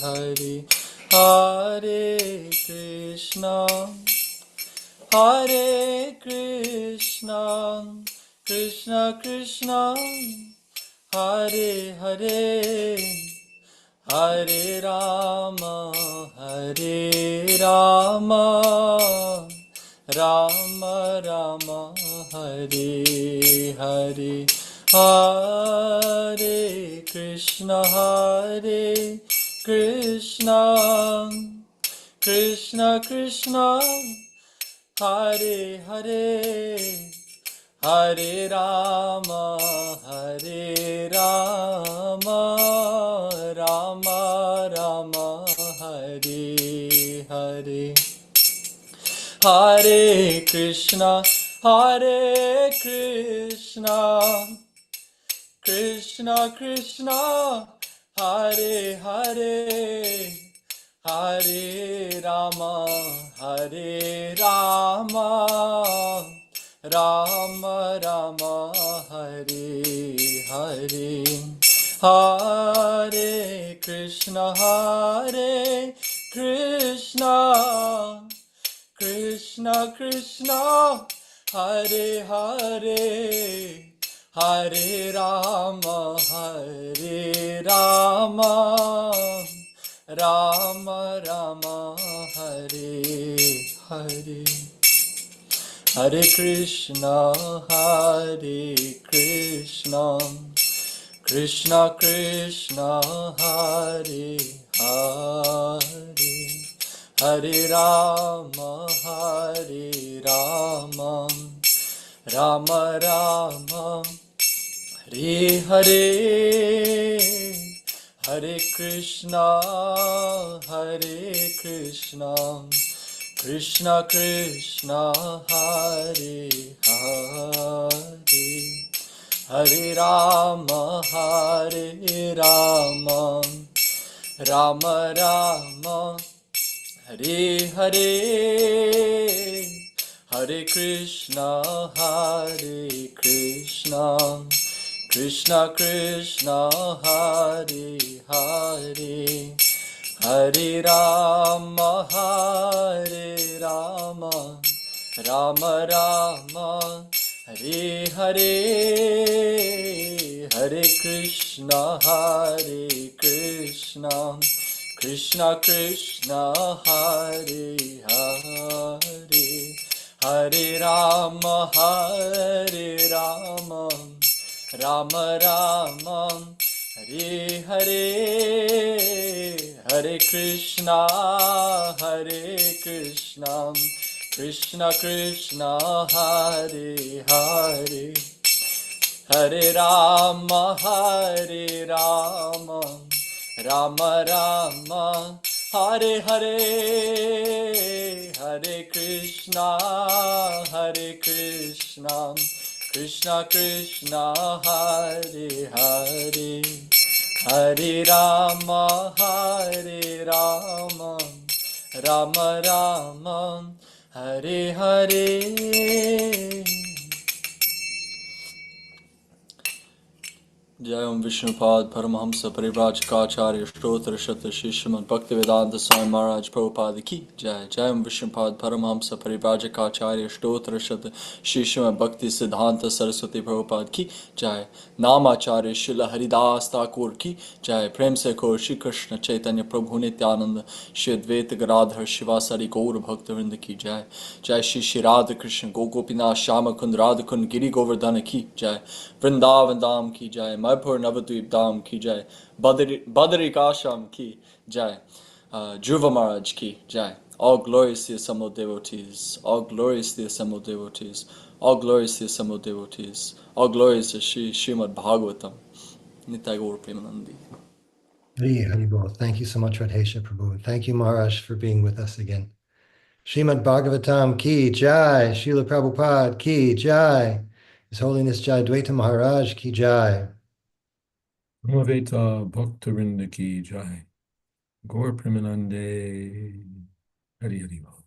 Speaker 3: Hare, Hare Krishna, Hare Krishna, Krishna Krishna, Hare Hare, Hare Rama, Hare Rama, Rama Rama, Hare Hare, Hare Krishna, Hare Krishna, Krishna Krishna, Hare Hare, Hare Rama, Hare Rama, Rama Rama, Hare Hare, Hare Krishna, Hare Krishna, Krishna Krishna, Hare Hare, Hare Rama, Hare Rama, Rama Rama, Hare Hare, Hare Krishna, Hare Krishna, Krishna Krishna, Hare Hare, Hare Rama, Hare Rama, Rama Rama, Hare Hare, Hare Krishna, Hare Krishna, Krishna Krishna, Hare Hare, Hare Rama, Hare Rama, Rama Rama, Hare Hare, Hare Krishna, Hare Krishna, Krishna Krishna, Hare Hare, Hare Rama, Hare Rama, Rama Rama, Hare Hare, Hare Krishna, Hare Krishna, Krishna Krishna, Hare Hare, Hare Rama, Hare Rama, Rama Rama, Hare Hare, Hare Krishna, Hare Krishna, Krishna Krishna, Hare Hare, Hare Rama, Hare Rama, Rama Rama, Hare Hare, Hare Krishna, Hare Krishna, Krishna Krishna, Hare Hare, Hare Rama, Hare Rama, Rama Rama, Hare Hare, Hare Krishna, Hare Krishna, Krishna Krishna, Hare Hare, Hare Rama, Hare Rama, Rama Rama, Hare Hare. Jai Om Vishnupad Paramahamsa Parivrajakaacharya Shtotra Shata Shri Srimad Bhaktivedanta Swami Maharaj Prabhupada Ki Jai. Jai Om Vishnupad Paramahamsa Parivrajakaacharya Shtotra Shata Shri Srimad Bhakti Siddhanta Saraswati Prabhupada Ki Jai. Namacharya Srila Haridas Thakur Ki Jai. Prem Se Kaur Shri Krishna Chaitanya Prabhu Nityananda Shri Advaita Gadadhar Shivasari Gaur Bhaktivinoda Ki Jai. Jai Shri Shri Radha Krishna Gopinath Shama Kund Radha Kund Giri Govardhana Ki Jai. Vrindavan Dham Ki Jai. Mayapur Navadvip Dham Ki Jai. Badari Kasham Ki Jai. Dhruva Maharaj Ki Jai. All glorious the assembled devotees. All glorious the assembled devotees. All glorious the assembled devotees. All glorious to Srimad Bhagavatam. Nitai Gaur Premanandi.
Speaker 1: Hari Hari Bol. Thank you so much, Radhesha Prabhu. And thank you, Maharaj, for being with us again. Srimad Bhagavatam Ki Jai. Srila Prabhupada Ki Jai. His Holiness Jayadvaita Maharaj Ki Jai.
Speaker 2: Brahmaveta Bhaktarinda ki jai. Gaur Premanande Hari Hari Bol.